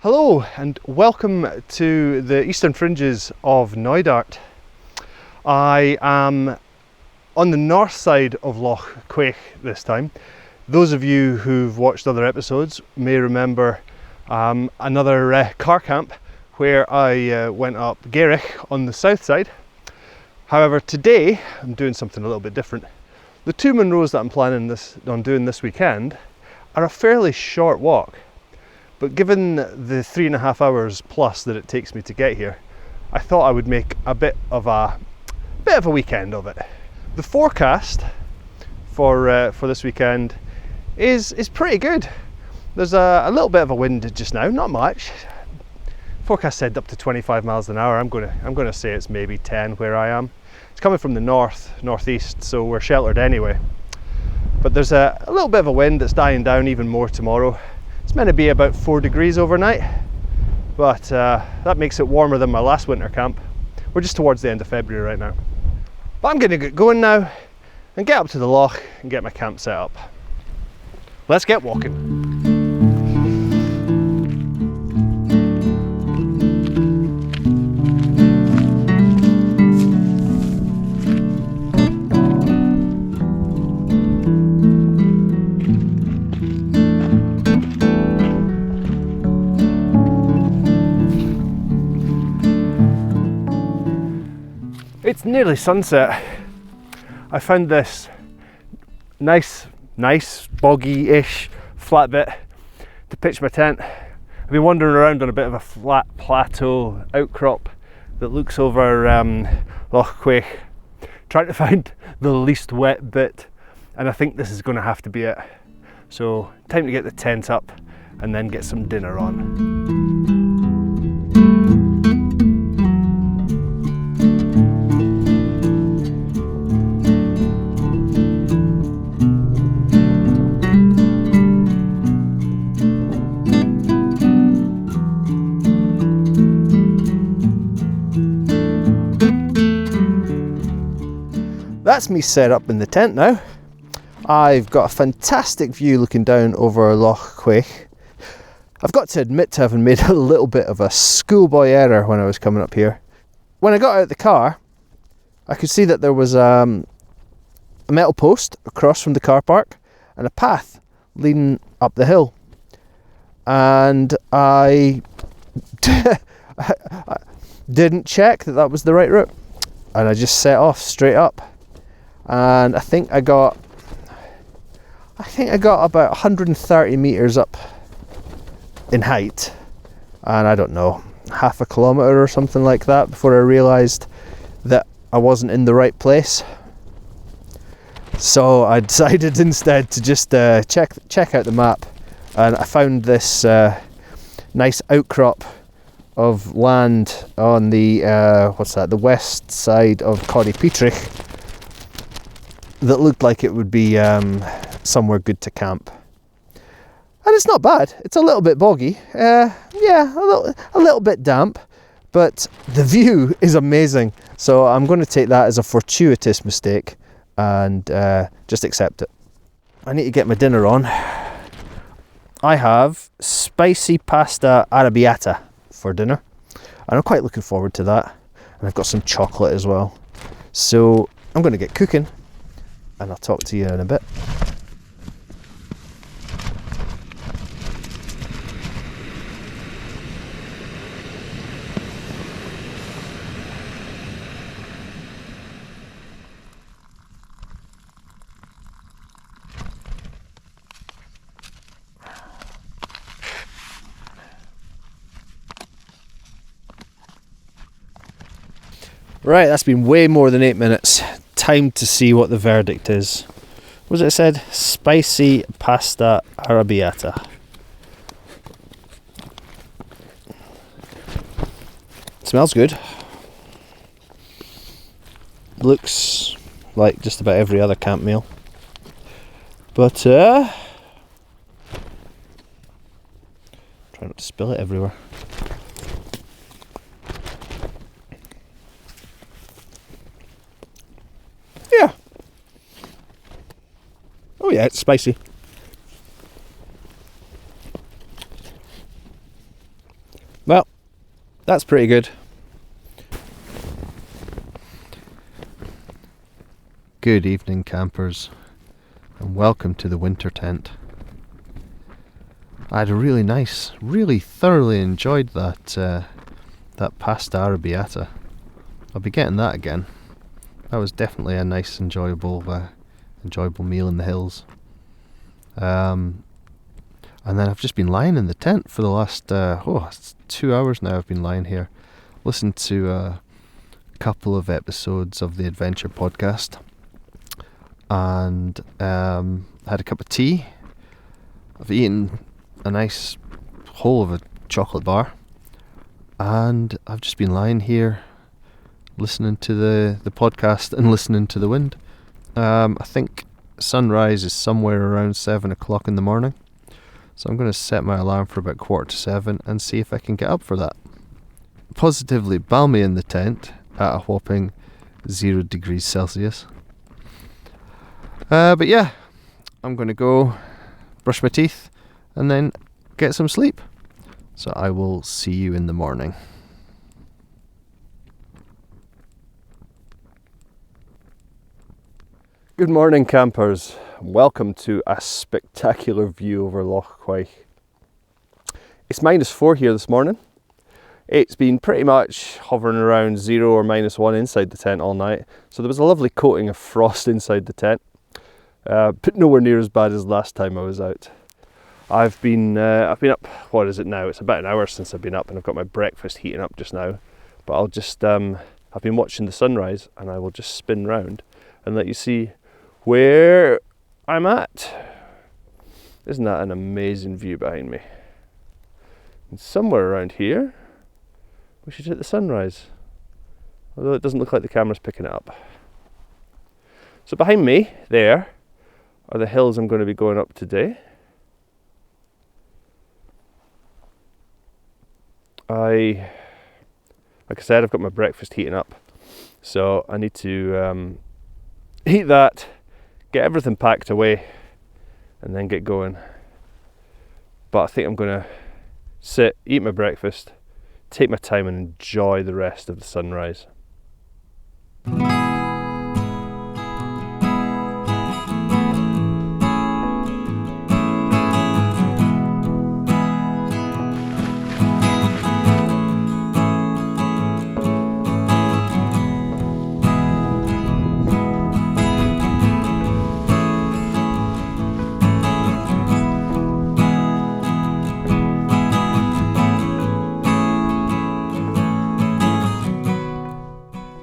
Hello and welcome to the eastern fringes of Knoydart. I am on the north side of Loch Quaich this time. Those of you who've watched other episodes may remember another car camp where I went up Garich on the south side. However, today I'm doing something a little bit different. The two Munros that I'm planning on doing this weekend are a fairly short walk. But given the 3.5 hours plus that it takes me to get here, I thought I would make a bit of a weekend of it. The forecast for this weekend is pretty good. There's a little bit of a wind just now, not much. Forecast said up to 25 miles an hour. I'm gonna say it's maybe 10 where I am. It's coming from the northeast, so we're sheltered anyway. But there's a little bit of a wind that's dying down even more tomorrow. It's meant to be about 4 degrees overnight, but that makes it warmer than my last winter camp. We're just towards the end of February right now. But I'm going to get going now and get up to the loch and get my camp set up. Let's get walking. It's nearly sunset. I found this nice boggy-ish flat bit to pitch my tent. I've been wandering around on a bit of a flat plateau outcrop that looks over Loch Quaich, trying to find the least wet bit, and I think this is going to have to be it. So time to get the tent up and then get some dinner on. That's me set up in the tent now. I've got a fantastic view looking down over Loch Quaich. I've got to admit to having made a little bit of a schoolboy error when I was coming up here. When I got out of the car, I could see that there was a metal post across from the car park and a path leading up the hill. And I didn't check that was the right route. And I just set off straight up. And I think I got about 130 meters up in height, and I don't know, half a kilometer or something like that before I realized that I wasn't in the right place. So I decided instead to just check out the map, and I found this nice outcrop of land on the the west side of Coede Pietreich that looked like it would be somewhere good to camp. And it's not bad. It's a little bit boggy. A little bit damp, but the view is amazing. So I'm going to take that as a fortuitous mistake and just accept it. I need to get my dinner on. I have spicy pasta arrabbiata for dinner, and I'm quite looking forward to that. And I've got some chocolate as well. So I'm going to get cooking, and I'll talk to you in a bit. Right, that's been way more than 8 minutes. Time to see what the verdict is. What was it said? Spicy pasta arrabbiata. Smells good. Looks like just about every other camp meal. But try not to spill it everywhere. Yeah. Oh yeah, it's spicy. Well, that's pretty good. Good evening, campers, and welcome to the winter tent. I had a really thoroughly enjoyed that pasta arrabbiata. I'll be getting that again. That was definitely a nice, enjoyable meal in the hills. And then I've just been lying in the tent for the last it's 2 hours now. I've been lying here, listened to a couple of episodes of the Adventure podcast, and had a cup of tea. I've eaten a nice whole of a chocolate bar, and I've just been lying here listening to the podcast and listening to the wind. I think sunrise is somewhere around 7 o'clock in the morning, so I'm going to set my alarm for about 6:45 and see if I can get up for that. Positively balmy in the tent at a whopping 0 degrees Celsius. But yeah, I'm going to go brush my teeth and then get some sleep. So I will see you in the morning. Good morning, campers. Welcome to a spectacular view over Loch Quaich. It's -4 here this morning. It's been pretty much hovering around 0 or -1 inside the tent all night. So there was a lovely coating of frost inside the tent, but nowhere near as bad as last time I was out. I've been up, what is it now? It's about an hour since I've been up, and I've got my breakfast heating up just now. But I'll just, I've been watching the sunrise, and I will just spin round and let you see where I'm at. Isn't that an amazing view behind me? And somewhere around here, we should hit the sunrise. Although it doesn't look like the camera's picking it up. So behind me, there, are the hills I'm going to be going up today. Like I said, I've got my breakfast heating up, so I need to heat that, get everything packed away, and then get going. But I think I'm going to sit, eat my breakfast, take my time and enjoy the rest of the sunrise.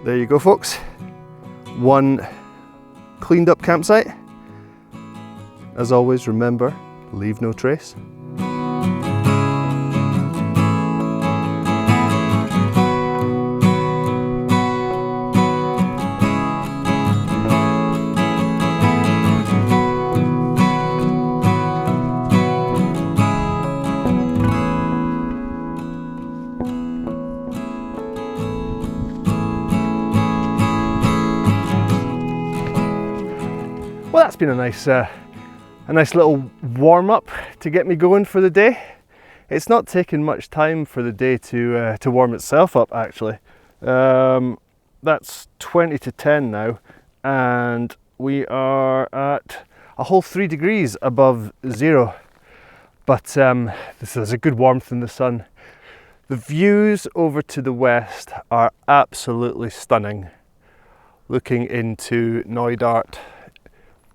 There you go, folks. One cleaned up campsite. As always, remember, leave no trace. Well, that's been a nice little warm up to get me going for the day. It's not taken much time for the day to warm itself up, actually. That's 20 to 10 now, and we are at a whole 3 degrees above 0. But this is a good warmth in the sun. The views over to the west are absolutely stunning. Looking into Knoydart.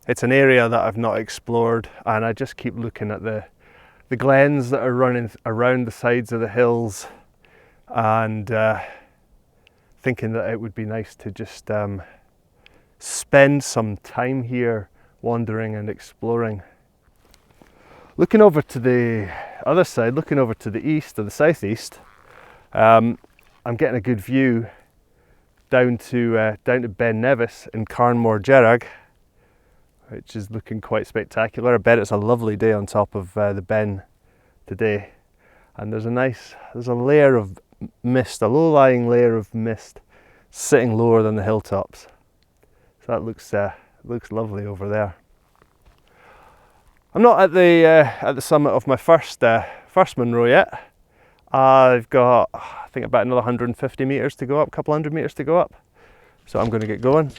It's an area that I've not explored, and I just keep looking at the glens that are running around the sides of the hills, and thinking that it would be nice to just spend some time here wandering and exploring. Looking over to the other side, looking over to the east or the southeast, I'm getting a good view down to Ben Nevis in Carnmore Gerrag, which is looking quite spectacular. I bet it's a lovely day on top of the Ben today. And there's a layer of mist, a low-lying layer of mist sitting lower than the hilltops. So that looks lovely over there. I'm not at the summit of my first Munro yet. I've got, I think, about another 150 metres to go up, a couple hundred metres to go up. So I'm going to get going.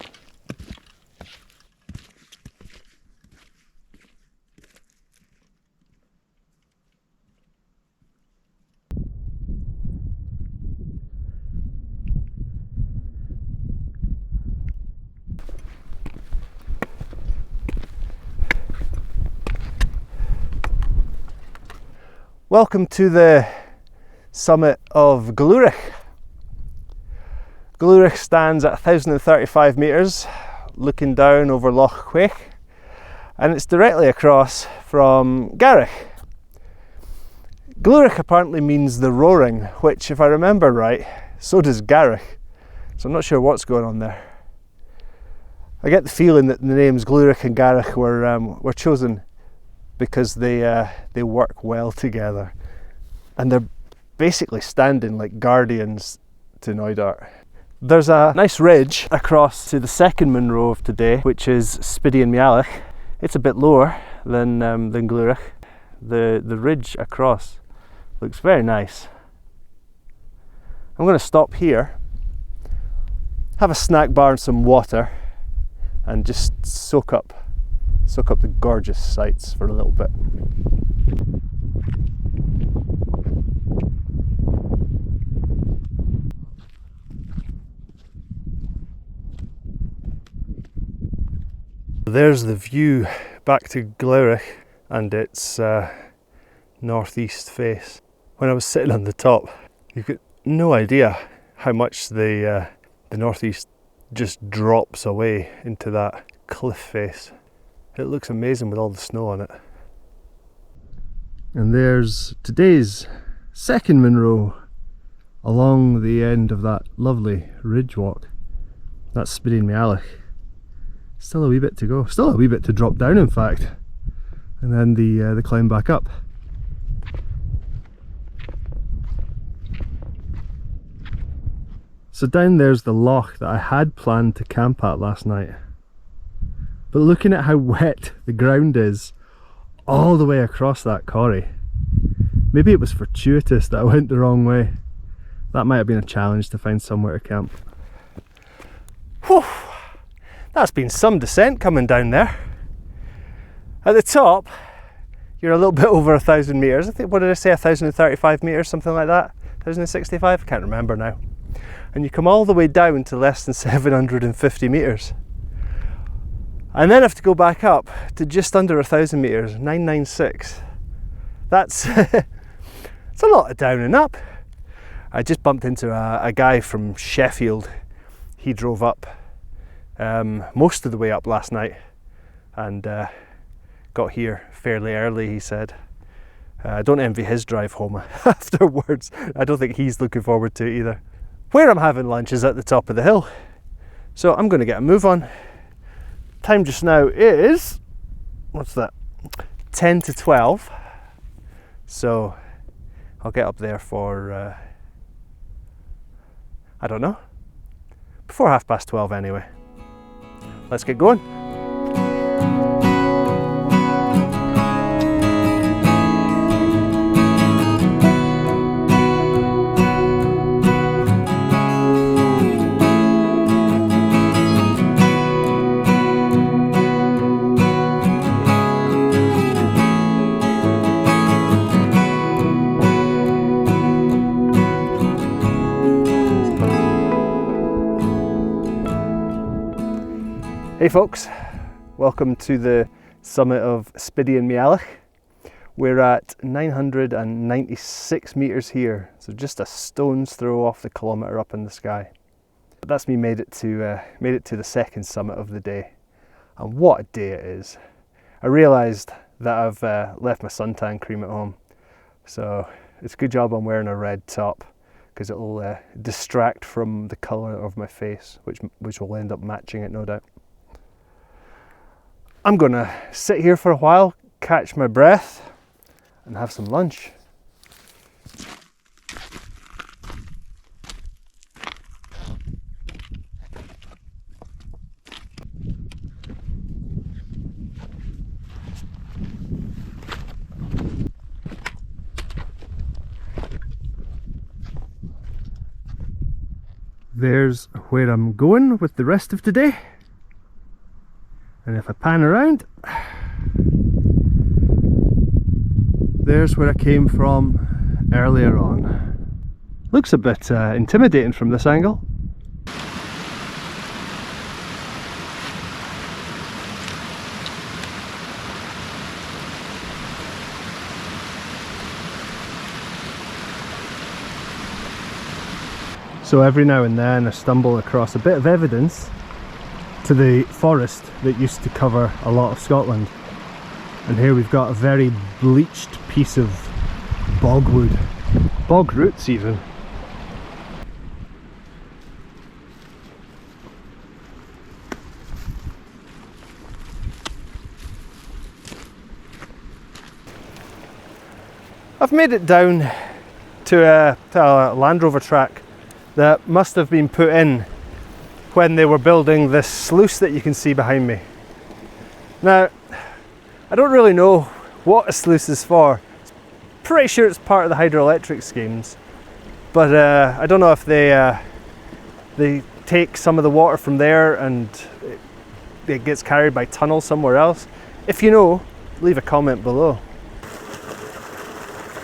Welcome to the summit of Glúrich. Glúrich stands at 1,035 metres, looking down over Loch Cuich, and it's directly across from Garich. Glúrich apparently means the roaring, which, if I remember right, so does Garich. So I'm not sure what's going on there. I get the feeling that the names Glúrich and Garich were chosen because they work well together, and they're basically standing like guardians to Knoydart. There's a nice ridge across to the second Munro of today, which is Spidian Mialach. It's a bit lower than Glúrich. The ridge across looks very nice. I'm going to stop here, have a snack bar and some water, and just soak up the gorgeous sights for a little bit. There's the view back to Glúrich and its northeast face. When I was sitting on the top, you got no idea how much the northeast just drops away into that cliff face. It looks amazing with all the snow on it. And there's today's second Munro along the end of that lovely ridge walk. That's Spidian Mialach. Still a wee bit to go. Still a wee bit to drop down, in fact. And then the climb back up. So down there's the loch that I had planned to camp at last night. But looking at how wet the ground is all the way across that corrie, maybe it was fortuitous that I went the wrong way. That might have been a challenge to find somewhere to camp. Whew, that's been some descent coming down there. At the top, you're a little bit over 1,000 metres. I think, what did I say, 1,035 metres, something like that? 1,065? I can't remember now. And you come all the way down to less than 750 metres. And then have to go back up to just under 1,000 metres, 996. That's it's a lot of down and up. I just bumped into a guy from Sheffield. He drove up most of the way up last night and got here fairly early, he said. I don't envy his drive home afterwards. I don't think he's looking forward to it either. Where I'm having lunch is at the top of the hill. So I'm going to get a move on. Time just now is, what's that, 10 to 12. So I'll get up there for, I don't know, before 12:30 anyway. Let's get going. Hey folks, welcome to the summit of Spidian Mialach. We're at 996 metres here, so just a stone's throw off the kilometre up in the sky. That's me made it to the second summit of the day, and what a day it is. I realised that I've left my suntan cream at home, so it's a good job I'm wearing a red top, because it'll distract from the colour of my face, which will end up matching it, no doubt. I'm gonna sit here for a while, catch my breath, and have some lunch. There's where I'm going with the rest of today. And if I pan around, there's where I came from earlier on. Looks a bit intimidating from this angle. So every now and then I stumble across a bit of evidence to the forest that used to cover a lot of Scotland. And here we've got a very bleached piece of bogwood, bog roots even. I've made it down to a Land Rover track that must have been put in when they were building this sluice that you can see behind me. Now, I don't really know what a sluice is for. Pretty sure it's part of the hydroelectric schemes, but I don't know if they take some of the water from there and it gets carried by tunnel somewhere else. If you know, leave a comment below.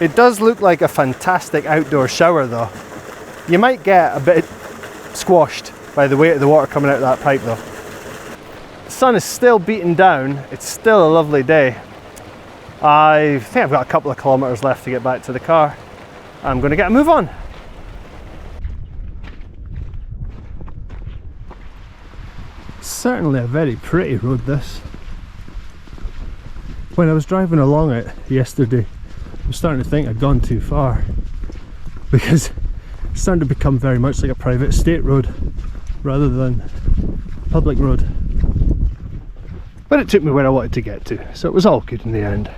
It does look like a fantastic outdoor shower though. You might get a bit squashed by the weight of the water coming out of that pipe though. The sun is still beating down, it's still a lovely day. I think I've got a couple of kilometres left to get back to the car. I'm going to get a move on. Certainly a very pretty road this. When I was driving along it yesterday, I was starting to think I'd gone too far, because it's starting to become very much like a private estate road rather than a public road. But it took me where I wanted to get to, so it was all good in the end.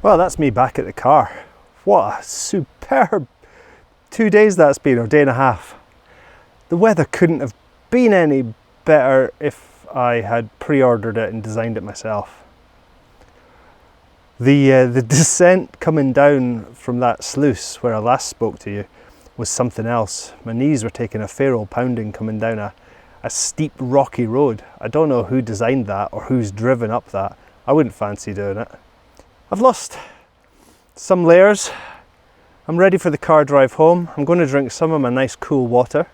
Well, that's me back at the car. What a superb 2 days that's been, or day and a half. The weather couldn't have been any better if I had pre-ordered it and designed it myself. The descent coming down from that sluice where I last spoke to you was something else. My knees were taking a fair old pounding coming down a steep rocky road. I don't know who designed that or who's driven up that. I wouldn't fancy doing it. I've lost some layers. I'm ready for the car drive home. I'm going to drink some of my nice cool water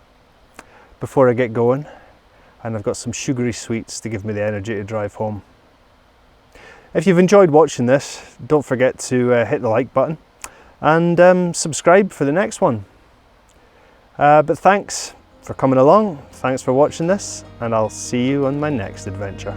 before I get going, and I've got some sugary sweets to give me the energy to drive home. If you've enjoyed watching this, don't forget to hit the like button and subscribe for the next one. But thanks for coming along, thanks for watching this, and I'll see you on my next adventure.